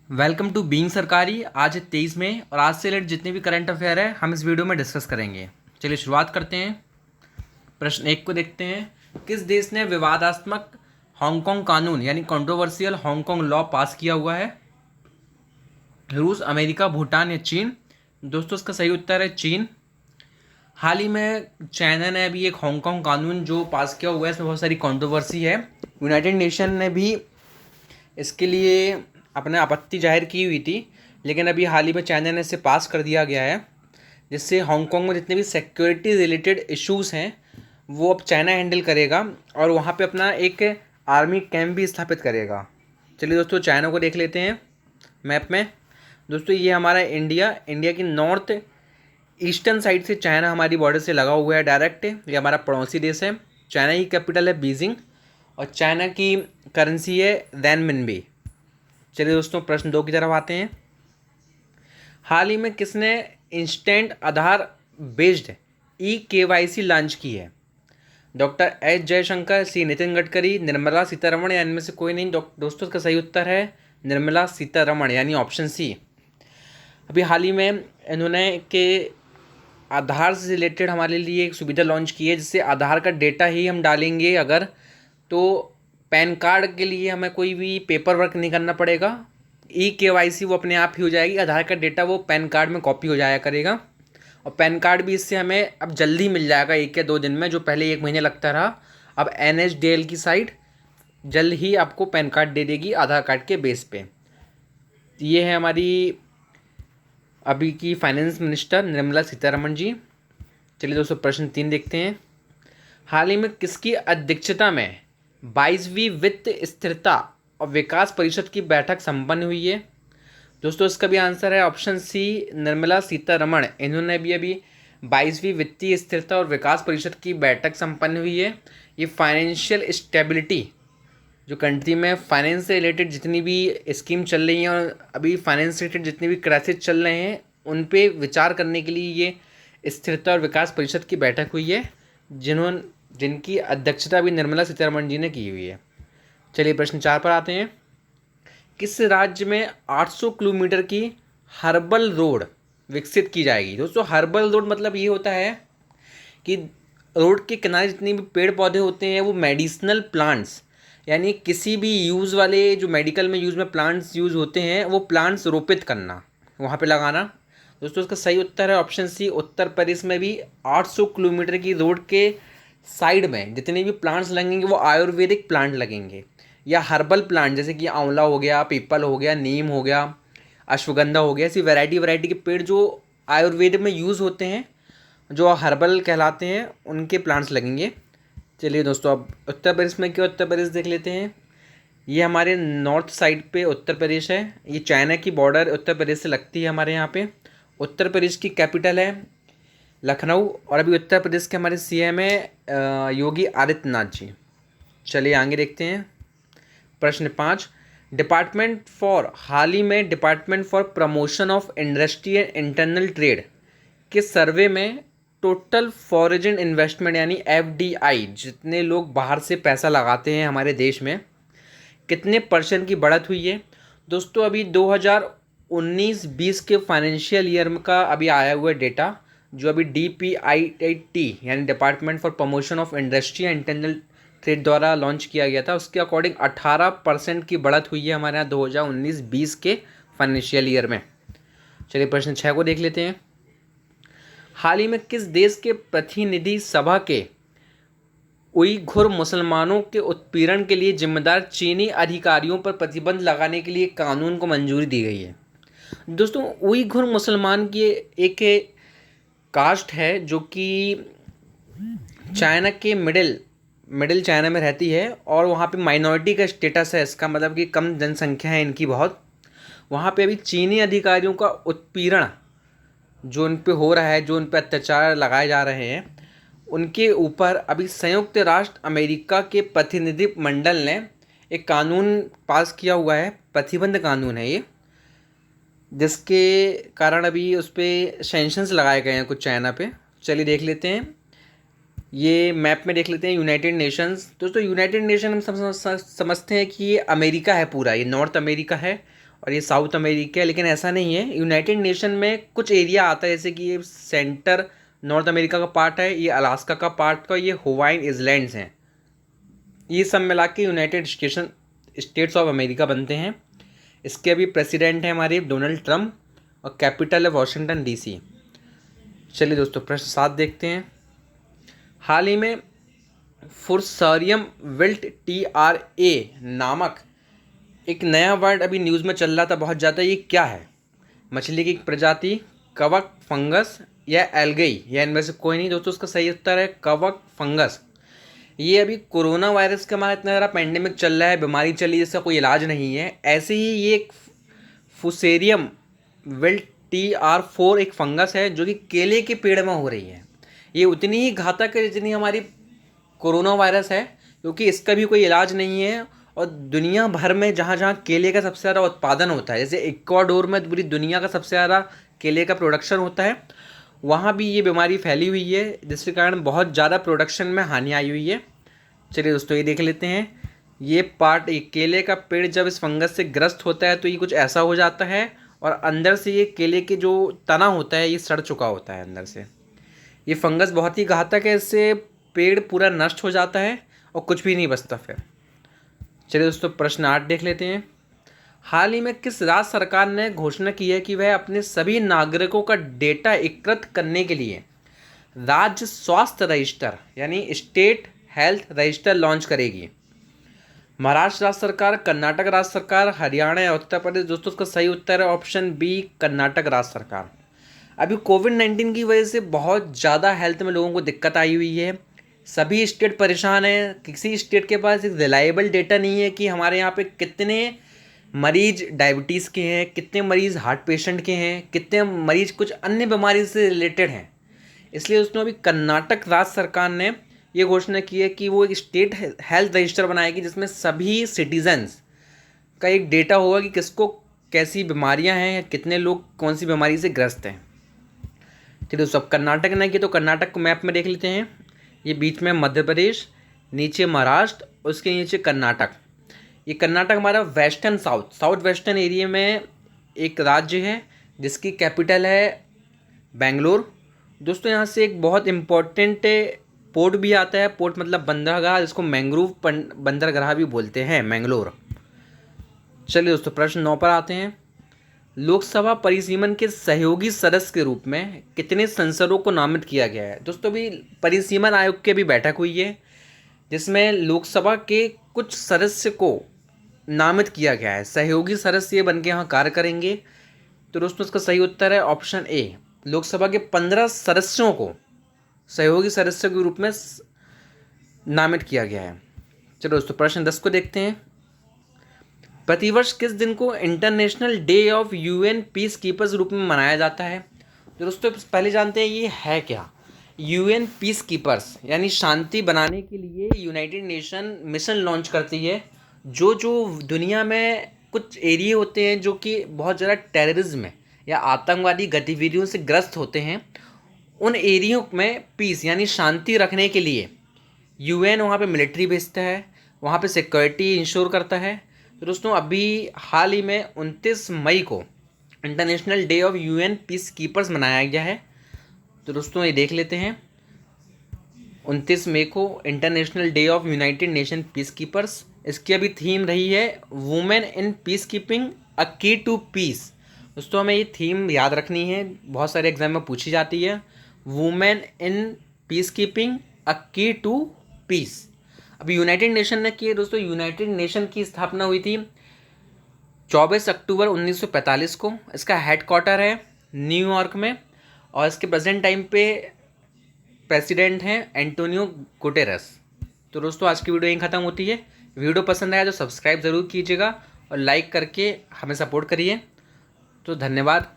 Welcome to being सरकारी। आज है 23 मई और आज से रिलेटेड जितने भी करंट अफेयर है हम इस वीडियो में डिस्कस करेंगे। चलिए शुरुआत करते हैं। प्रश्न 1 को देखते हैं। किस देश ने विवादास्पद हांगकांग कानून यानी कंट्रोवर्शियल हांगकांग लॉ पास किया हुआ है? रूस, अमेरिका, भूटान या चीन? दोस्तों इसका सही उत्तर है चीन। हाल ही में चाइना ने अभी एक हांगकांग कानून जो पास किया हुआ है, इसमें बहुत सारी कंट्रोवर्सी है। यूनाइटेड नेशन ने भी इसके लिए अपने आपत्ति जाहिर की हुई थी, लेकिन अभी हाल ही में चाइना ने इसे पास कर दिया गया है, जिससे हांगकांग में जितने भी सिक्योरिटी रिलेटेड इश्यूज़ हैं वो अब चाइना हैंडल करेगा और वहाँ पे अपना एक आर्मी कैंप भी स्थापित करेगा। चलिए दोस्तों चाइना को देख लेते हैं मैप में। दोस्तों ये हमारा इंडिया की नॉर्थ ईस्टर्न साइड से चाइना हमारी बॉर्डर से लगा हुआ है डायरेक्ट। ये हमारा पड़ोसी देश है। चाइना की कैपिटल है बीजिंग और चाइना की करेंसी है रेनमिनबी। चलिए दोस्तों प्रश्न 2 की तरफ आते हैं। हाल ही में किसने इंस्टेंट आधार बेस्ड ई-KYC लॉन्च की है? डॉक्टर एस जयशंकर, सी नितिन गडकरी, निर्मला सीतारमण या इनमें से कोई नहीं? दोस्तों इसका सही उत्तर है निर्मला सीतारमण यानी ऑप्शन सी। अभी हाल ही में इन्होंने के आधार से रिलेटेड हमारे लिए एक सुविधा लॉन्च की है, जिससे आधार का डेटा ही हम डालेंगे अगर, तो पैन कार्ड के लिए हमें कोई भी पेपर वर्क नहीं करना पड़ेगा। ई-KYC वो अपने आप ही हो जाएगी। आधार का डेटा वो पैन कार्ड में कॉपी हो जाया करेगा और पैन कार्ड भी इससे हमें अब जल्दी मिल जाएगा 1 या 2 दिन में, जो पहले 1 महीने लगता रहा। अब NSDL की साइट जल्द ही आपको पैन कार्ड दे देगी आधार कार्ड के बेस पे। ये है हमारी अभी की फाइनेंस मिनिस्टर निर्मला सीतारमण जी। चलिए दोस्तों प्रश्न 3 देखते हैं। हाल ही में किसकी अध्यक्षता में 22वीं वित्त स्थिरता और विकास परिषद की बैठक संपन्न हुई है? दोस्तों इसका भी आंसर है ऑप्शन सी निर्मला सीतारमण। इन्होंने भी अभी 22वीं वित्तीय स्थिरता और विकास परिषद की बैठक संपन्न हुई है। ये फाइनेंशियल स्टेबिलिटी, जो कंट्री में फाइनेंस से रिलेटेड जितनी भी स्कीम चल रही हैं और अभी फाइनेंस से रिलेटेड जितनी भी क्राइसिस चल रहे हैं उन पे विचार करने के लिए ये स्थिरता और विकास परिषद की बैठक हुई है, जिनकी अध्यक्षता भी निर्मला सीतारमण जी ने की हुई है। चलिए प्रश्न 4 पर आते हैं। किस राज्य में 800 किलोमीटर की हर्बल रोड विकसित की जाएगी? दोस्तों हर्बल रोड मतलब ये होता है कि रोड के किनारे जितने भी पेड़ पौधे होते हैं वो मेडिसिनल प्लांट्स, यानी किसी भी यूज़ वाले जो मेडिकल में यूज़ में प्लांट्स यूज़ होते हैं वो प्लांट्स रोपित करना, वहाँ पे लगाना। दोस्तों इसका सही उत्तर है ऑप्शन सी। उत्तर प्रदेश में भी 800 किलोमीटर की रोड के साइड में जितने भी प्लांट्स लगेंगे वो आयुर्वेदिक प्लांट लगेंगे या हर्बल प्लांट, जैसे कि आंवला हो गया, पीपल हो गया, नीम हो गया, अश्वगंधा हो गया। ऐसी वैरायटी के पेड़ जो आयुर्वेद में यूज़ होते हैं, जो हर्बल कहलाते हैं, उनके प्लांट्स लगेंगे। चलिए दोस्तों अब उत्तर प्रदेश में क्या, उत्तर प्रदेश देख लेते हैं। ये हमारे नॉर्थ साइड पे उत्तर प्रदेश है। ये चाइना की बॉर्डर उत्तर प्रदेश से लगती है हमारे यहाँ पे। उत्तर प्रदेश की कैपिटल है लखनऊ और अभी उत्तर प्रदेश के हमारे CM है योगी आदित्यनाथ जी। चलिए आगे देखते हैं। प्रश्न 5। हाल ही में department for promotion of industry and internal trade के सर्वे में टोटल फॉरेन इन्वेस्टमेंट यानी FDI, जितने लोग बाहर से पैसा लगाते हैं हमारे देश में, कितने % की बढ़त हुई है? दोस्तों अभी 2019-20 के फाइनेंशियल ईयर का अभी आया हुआ डेटा, जो अभी DPIIT यानी department for promotion of industry and internal trade द्वारा लॉन्च किया गया था, उसके अकॉर्डिंग 18% की बढ़त हुई है हमारे यहाँ 2019-20 के फाइनेंशियल ईयर में। चलिए प्रश्न 6 को देख लेते हैं। हाल ही में किस देश के प्रतिनिधि सभा के उइघुर मुसलमानों के उत्पीड़न के लिए जिम्मेदार चीनी अधिकारियों पर प्रतिबंध लगाने के लिए कानून को मंजूरी दी गई है? दोस्तों उइघुर मुसलमान की एक कास्ट है जो कि चाइना के मिडिल चाइना में रहती है और वहाँ पे माइनॉरिटी का स्टेटस है। इसका मतलब कि कम जनसंख्या है इनकी बहुत। वहाँ पे अभी चीनी अधिकारियों का उत्पीड़न जो उन पे हो रहा है, जो उन पे अत्याचार लगाए जा रहे हैं, उनके ऊपर अभी संयुक्त राष्ट्र अमेरिका के प्रतिनिधि मंडल ने एक कानून पास किया हुआ है, प्रतिबंध कानून है ये, जिसके कारण अभी उस पर सैंक्शंस लगाए गए हैं कुछ चाइना पे। चलिए देख लेते हैं, ये मैप में देख लेते हैं यूनाइटेड नेशंस। दोस्तों यूनाइटेड नेशन हम समझते हैं कि ये अमेरिका है पूरा, ये नॉर्थ अमेरिका है और ये साउथ अमेरिका है, लेकिन ऐसा नहीं है। यूनाइटेड नेशन में कुछ एरिया आता है, जैसे कि ये सेंटर नॉर्थ अमेरिका का पार्ट है, ये अलास्का का पार्ट का, ये हवाई आइलैंड्स हैं। ये सब मिला के यूनाइटेड स्टेट्स ऑफ अमेरिका बनते हैं। इसके अभी प्रेसिडेंट हैं हमारे डोनाल्ड ट्रम्प और कैपिटल है वॉशिंगटन DC। चलिए दोस्तों, प्रश्न 7 देखते हैं। हाल ही में फुर्सरियम विल्ट TRA नामक एक नया वर्ड अभी न्यूज़ में चल रहा था बहुत ज़्यादा। ये क्या है? मछली की एक प्रजाति, कवक, फंगस या एल्गई, या इनमें से कोई नहीं दोस्तों। उसका सही उत्तर है कवक फंगस। ये अभी कोरोना वायरस का हमारा इतना ज़्यादा पेंडेमिक चल रहा है, बीमारी चली जिसका कोई इलाज नहीं है, ऐसे ही ये एक फुसेरियम विल्ट TR4 एक फंगस है जो कि केले के पेड़ में हो रही है। ये उतनी ही घातक है जितनी हमारी कोरोना वायरस है, क्योंकि इसका भी कोई इलाज नहीं है। और दुनिया भर में जहाँ जहाँ केले का सबसे ज़्यादा उत्पादन होता है, जैसे इक्वाडोर में पूरी दुनिया का सबसे ज़्यादा केले का प्रोडक्शन होता है, वहाँ भी ये बीमारी फैली हुई है, जिसके कारण बहुत ज़्यादा प्रोडक्शन में हानि आई हुई है। चलिए दोस्तों, ये देख लेते हैं। ये पार्ट, ये केले का पेड़ जब इस फंगस से ग्रस्त होता है तो ये कुछ ऐसा हो जाता है, और अंदर से ये केले के जो तना होता है ये सड़ चुका होता है अंदर से। ये फंगस बहुत ही घातक है, इससे पेड़ पूरा नष्ट हो जाता है और कुछ भी नहीं बचता फिर। चलिए दोस्तों, प्रश्न 8 देख लेते हैं। हाल ही में किस राज्य सरकार ने घोषणा की है कि वह अपने सभी नागरिकों का डेटा एकत्र करने के लिए राज्य स्वास्थ्य रजिस्टर यानी स्टेट हेल्थ रजिस्टर लॉन्च करेगी? महाराष्ट्र राज्य सरकार, कर्नाटक राज्य सरकार, हरियाणा या उत्तर प्रदेश? दोस्तों उसका सही उत्तर है ऑप्शन बी, कर्नाटक राज्य सरकार। अभी कोविड-19 की वजह से बहुत ज़्यादा हेल्थ में लोगों को दिक्कत आई हुई है। सभी स्टेट परेशान हैं। किसी स्टेट के पास एक रिलायबल डेटा नहीं है कि हमारे यहाँ पे कितने मरीज डायबिटीज़ के हैं, कितने मरीज़ हार्ट पेशेंट के हैं, कितने मरीज कुछ अन्य बीमारी से रिलेटेड हैं। इसलिए उसने अभी कर्नाटक राज्य सरकार ने ये घोषणा की है कि वो एक स्टेट हेल्थ रजिस्टर बनाएगी, जिसमें सभी सिटीजन्स का एक डेटा होगा कि किसको कैसी बीमारियां हैं, कितने लोग कौन सी बीमारी से ग्रस्त हैं। ठीक है, सब कर्नाटक ने किया, तो कर्नाटक को मैप में देख लेते हैं। ये बीच में मध्य प्रदेश, नीचे महाराष्ट्र, उसके नीचे कर्नाटक। ये कर्नाटक हमारा वेस्टर्न साउथ वेस्टर्न एरिया में एक राज्य है, जिसकी कैपिटल है बेंगलोर। दोस्तों यहाँ से एक बहुत इम्पोर्टेंट पोर्ट भी आता है, पोर्ट मतलब बंदरगाह, जिसको मैंग्रोव बंदरगाह भी बोलते हैं, मैंगलोर। चलिए दोस्तों, प्रश्न 9 पर आते हैं। लोकसभा परिसीमन के सहयोगी सदस्य के रूप में कितने सांसदों को नामित किया गया है? दोस्तों अभी परिसीमन आयोग की भी बैठक हुई है, जिसमें लोकसभा के कुछ सदस्य को नामित किया गया है। सहयोगी सदस्य ये बन के यहाँ कार्य करेंगे। तो दोस्तों इसका सही उत्तर है ऑप्शन ए, लोकसभा के 15 सदस्यों को सहयोगी सदस्य के रूप में नामित किया गया है। चलो दोस्तों, प्रश्न 10 को देखते हैं। प्रतिवर्ष किस दिन को international day of UN peace keepers रूप में मनाया जाता है? तो दोस्तों पहले जानते हैं ये है क्या। UN पीस कीपर्स यानी शांति बनाने के लिए यूनाइटेड नेशन मिशन लॉन्च करती है। जो दुनिया में कुछ एरिया होते हैं जो कि बहुत ज़्यादा टेररिज्म या आतंकवादी गतिविधियों से ग्रस्त होते हैं, उन एरियो में पीस यानी शांति रखने के लिए UN वहाँ पे मिलिट्री भेजता है, वहाँ पे सिक्योरिटी इंश्योर करता है। तो दोस्तों अभी हाल ही में 29 मई को international day of UN peace keepers मनाया गया है। तो दोस्तों ये देख लेते हैं, 29 मई को international day of United nation peace keepers. इसकी अभी थीम रही है women in peace keeping a की टू पीस। दोस्तों हमें ये थीम याद रखनी है, बहुत सारे एग्जाम में पूछी जाती है। Women in peace keeping a की टू पीस। अभी यूनाइटेड नेशन ने की है दोस्तों। यूनाइटेड नेशन की स्थापना हुई थी 24 अक्टूबर 1945 को। इसका हेडक्वार्टर है न्यूयॉर्क में, और इसके प्रेजेंट टाइम पे प्रेसिडेंट हैं एंटोनियो गुटेरेस। तो दोस्तों आज की वीडियो यहीं ख़त्म होती है। वीडियो पसंद आया तो सब्सक्राइब ज़रूर कीजिएगा और लाइक करके हमें सपोर्ट करिए। तो धन्यवाद।